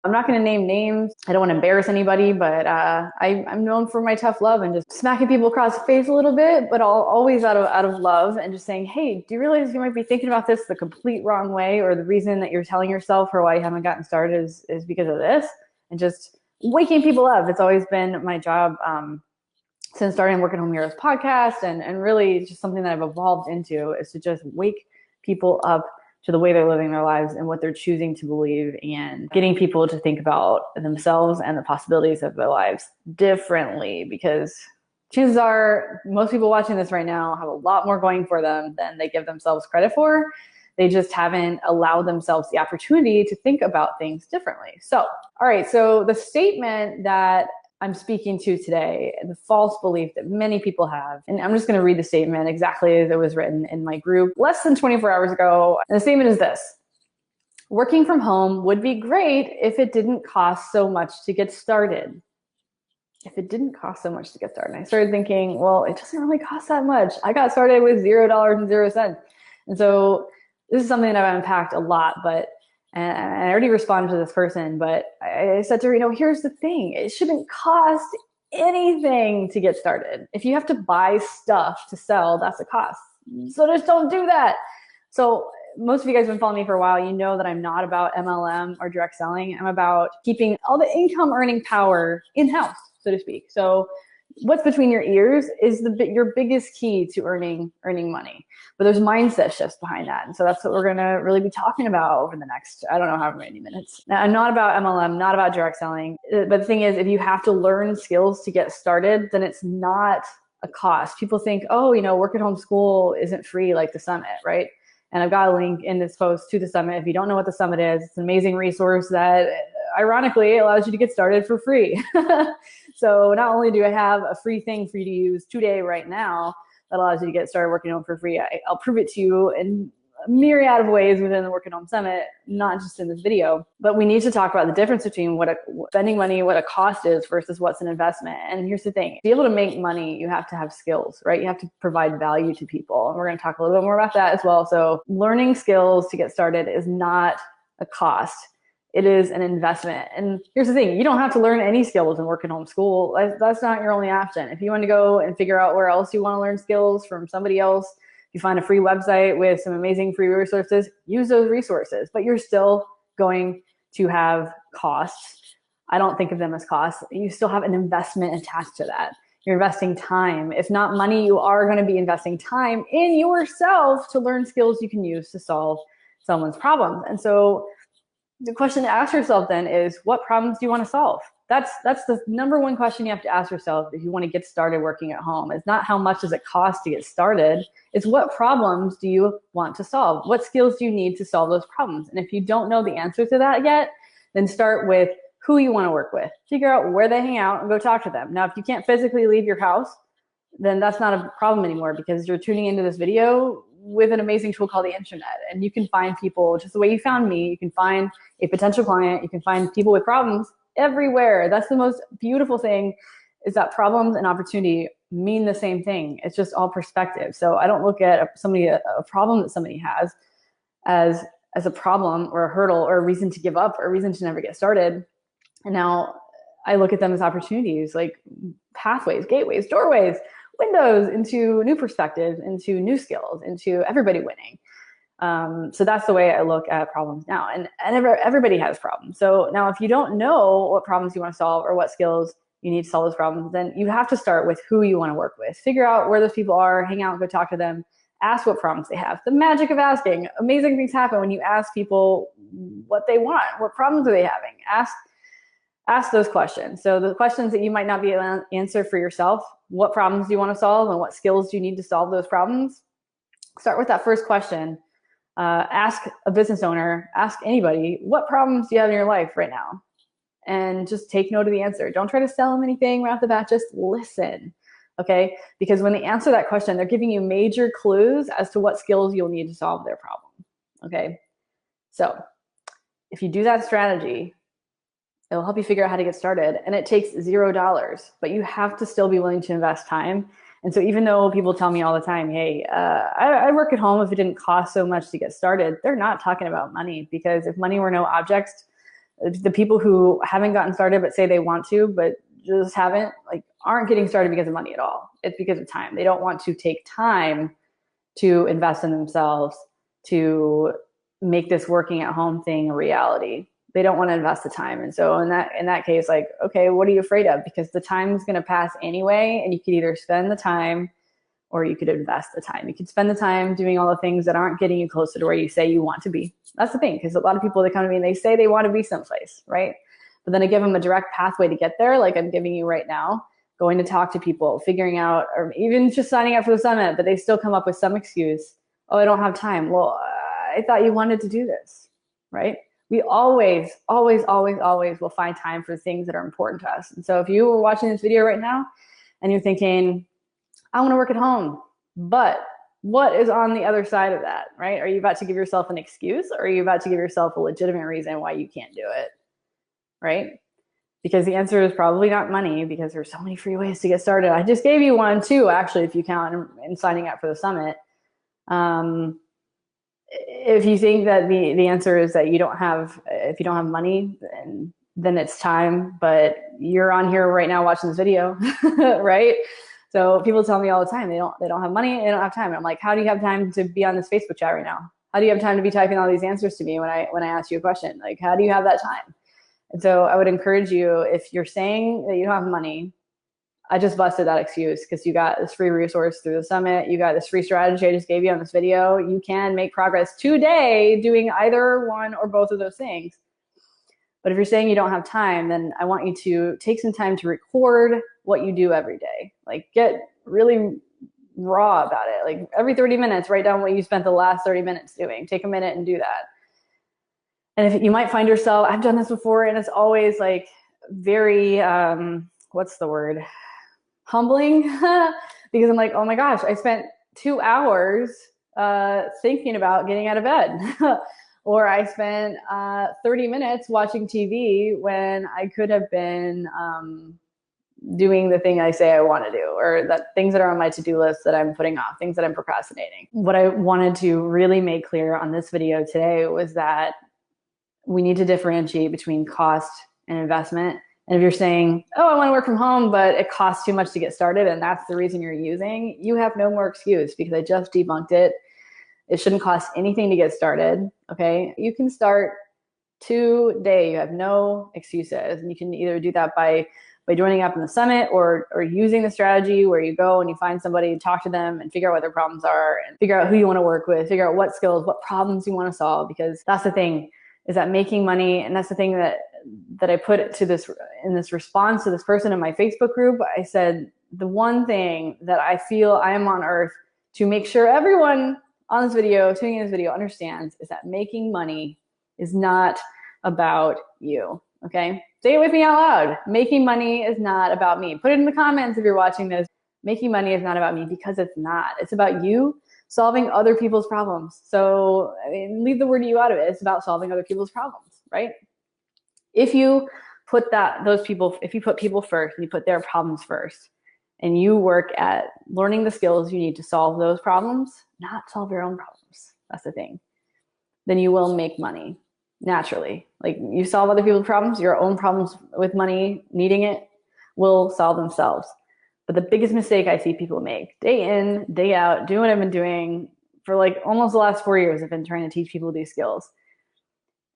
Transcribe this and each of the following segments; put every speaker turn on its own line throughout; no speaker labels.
I'm not going to name names. I don't want to embarrass anybody, but I'm known for my tough love and just smacking people across the face a little bit, but always out of love and just saying, hey, do you realize you might be thinking about this the complete wrong way, or the reason that you're telling yourself for why you haven't gotten started is because of this, and just waking people up. It's always been my job since starting Work at Home Heroes podcast, and really just something that I've evolved into is to just wake people up to the way they're living their lives and what they're choosing to believe, and getting people to think about themselves and the possibilities of their lives differently, because chances are most people watching this right now have a lot more going for them than they give themselves credit for. They just haven't allowed themselves the opportunity to think about things differently. So, all right, so the statement that I'm speaking to today, the false belief that many people have. And I'm just going to read the statement exactly as it was written in my group less than 24 hours ago. And the statement is this: working from home would be great if it didn't cost so much to get started. If it didn't cost so much to get started. And I started thinking, well, it doesn't really cost that much. I got started with $0.00. And so this is something that I've unpacked a lot, and I already responded to this person, but I said to her, here's the thing. It shouldn't cost anything to get started. If you have to buy stuff to sell, that's a cost. So just don't do that. So most of you guys have been following me for a while. You know that I'm not about MLM or direct selling. I'm about keeping all the income earning power in-house, so to speak. So what's between your ears is your biggest key to earning money. But there's mindset shifts behind that. And so that's what we're going to really be talking about over the next, I don't know how many minutes. Now, I'm not about MLM, not about direct selling. But the thing is, if you have to learn skills to get started, then it's not a cost. People think, work at home school isn't free like the summit, right? And I've got a link in this post to the summit. If you don't know what the summit is, it's an amazing resource that ironically allows you to get started for free. So not only do I have a free thing for you to use today right now that allows you to get started working at home for free, I'll prove it to you in a myriad of ways within the Work at Home Summit, not just in this video. But we need to talk about the difference between spending money, what a cost is versus what's an investment. And here's the thing: to be able to make money, you have to have skills, right? You have to provide value to people. And we're going to talk a little bit more about that as well. So learning skills to get started is not a cost. It is an investment. And here's the thing: you don't have to learn any skills in Work at Home school. That's not your only option. If you want to go and figure out where else you want to learn skills from somebody else, you find a free website with some amazing free resources, use those resources, but you're still going to have costs. I don't think of them as costs. You still have an investment attached to that. You're investing time. If not money, you are going to be investing time in yourself to learn skills you can use to solve someone's problems. And so the question to ask yourself then is, what problems do you want to solve? That's the number one question you have to ask yourself if you want to get started working at home. It's not how much does it cost to get started. It's what problems do you want to solve? What skills do you need to solve those problems? And if you don't know the answer to that yet, then start with who you want to work with. Figure out where they hang out and go talk to them. Now, if you can't physically leave your house, then that's not a problem anymore, because you're tuning into this video with an amazing tool called the internet. And you can find people just the way you found me. You can find a potential client. You can find people with problems everywhere. That's the most beautiful thing, is that problems and opportunity mean the same thing. It's just all perspective. So I don't look at a problem that somebody has as a problem or a hurdle or a reason to give up or a reason to never get started. And now I look at them as opportunities, like pathways, gateways, doorways, windows into new perspectives, into new skills, into everybody winning. So that's the way I look at problems now. And everybody has problems. So now if you don't know what problems you want to solve or what skills you need to solve those problems, then you have to start with who you want to work with. Figure out where those people are, hang out, go talk to them, ask what problems they have. The magic of asking. Amazing things happen when you ask people what they want. What problems are they having? Ask those questions. So the questions that you might not be able to answer for yourself: what problems do you want to solve and what skills do you need to solve those problems? Start with that first question. Ask a business owner, ask anybody, what problems do you have in your life right now? And just take note of the answer. Don't try to sell them anything right off the bat, just listen, okay? Because when they answer that question, they're giving you major clues as to what skills you'll need to solve their problem, okay? So if you do that strategy, it'll help you figure out how to get started. And it takes $0, but you have to still be willing to invest time. And so even though people tell me all the time, hey, I work at home if it didn't cost so much to get started, they're not talking about money, because if money were no object, The people who haven't gotten started but say they want to, but just haven't, like, aren't getting started because of money at all. It's because of time. They don't want to take time to invest in themselves, to make this working at home thing a reality. They don't want to invest the time. And so in that case, like, okay, what are you afraid of? Because the time is going to pass anyway, and you could either spend the time or you could invest the time. You could spend the time doing all the things that aren't getting you closer to where you say you want to be. That's the thing, because a lot of people, they come to me and they say they want to be someplace, right? But then I give them a direct pathway to get there, like I'm giving you right now, going to talk to people, figuring out, or even just signing up for the summit, but they still come up with some excuse. Oh, I don't have time. Well, I thought you wanted to do this, right? We always, always, always, always will find time for things that are important to us. And so if you were watching this video right now and you're thinking, I want to work at home, but what is on the other side of that, right? Are you about to give yourself an excuse, or are you about to give yourself a legitimate reason why you can't do it, right? Because the answer is probably not money, because there's so many free ways to get started. I just gave you one too, actually, if you count in signing up for the summit. If you think that the answer is that if you don't have money, then it's time, but you're on here right now watching this video, right? So people tell me all the time, they don't have money, they don't have time. And I'm like, how do you have time to be on this Facebook chat right now? How do you have time to be typing all these answers to me when I ask you a question? Like, how do you have that time? And so I would encourage you, if you're saying that you don't have money, I just busted that excuse, because you got this free resource through the summit. You got this free strategy I just gave you on this video. You can make progress today doing either one or both of those things. But if you're saying you don't have time, then I want you to take some time to record what you do every day. Like, get really raw about it. Like, every 30 minutes, write down what you spent the last 30 minutes doing. Take a minute and do that. And if you might find yourself, I've done this before, and it's always like very, what's the word? Humbling, because I'm like, oh my gosh, I spent 2 hours thinking about getting out of bed. Or I spent 30 minutes watching TV when I could have been doing the thing I say I want to do, or that things that are on my to-do list that I'm putting off, things that I'm procrastinating. What I wanted to really make clear on this video today was that we need to differentiate between cost and investment. And if you're saying, oh, I want to work from home, but it costs too much to get started, and that's the reason you're using, you have no more excuse, because I just debunked it. It shouldn't cost anything to get started, okay? You can start today. You have no excuses. And you can either do that by joining up in the summit, or using the strategy where you go and you find somebody, talk to them, and figure out what their problems are, and figure out who you want to work with, figure out what skills, what problems you want to solve. Because that's the thing, is that making money, and that's the thing that I put to this in this response to this person in my Facebook group. I said, the one thing that I feel I am on earth to make sure everyone on this video, tuning in this video, understands, is that making money is not about you, okay? Say it with me out loud. Making money is not about me. Put it in the comments if you're watching this. Making money is not about me, because it's not. It's about you solving other people's problems. So, I mean, leave the word you out of it. It's about solving other people's problems, right? If you put if you put people first, and you put their problems first, and you work at learning the skills you need to solve those problems, not solve your own problems, that's the thing, then you will make money naturally. Like, you solve other people's problems, your own problems with money, needing it, will solve themselves. But the biggest mistake I see people make, day in, day out, doing what I've been doing for like almost the last 4 years, I've been trying to teach people these skills.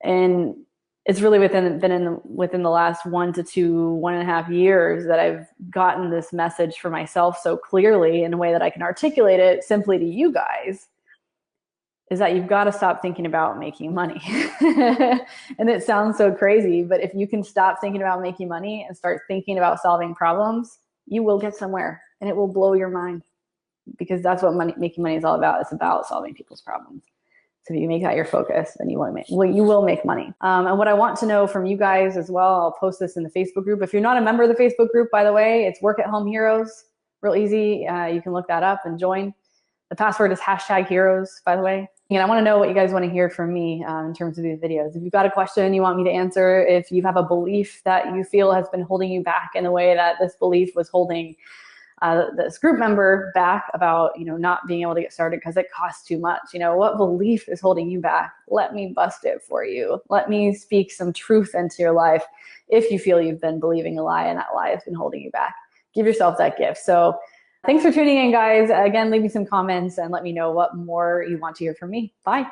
And it's really within the last 1 to 1.5 years that I've gotten this message for myself so clearly, in a way that I can articulate it simply to you guys, is that you've got to stop thinking about making money. And it sounds so crazy, but if you can stop thinking about making money and start thinking about solving problems, you will get somewhere, and it will blow your mind, because that's what making money is all about. It's about solving people's problems. So if you make that your focus, then you will make money. And what I want to know from you guys as well, I'll post this in the Facebook group. If you're not a member of the Facebook group, by the way, it's Work at Home Heroes. Real easy. You can look that up and join. The password is #heroes, by the way. And I want to know what you guys want to hear from me in terms of these videos. If you've got a question you want me to answer, if you have a belief that you feel has been holding you back in the way that this belief was holding this group member back about, not being able to get started because it costs too much. What belief is holding you back? Let me bust it for you. Let me speak some truth into your life if you feel you've been believing a lie and that lie has been holding you back. Give yourself that gift. So thanks for tuning in, guys. Again, leave me some comments and let me know what more you want to hear from me. Bye.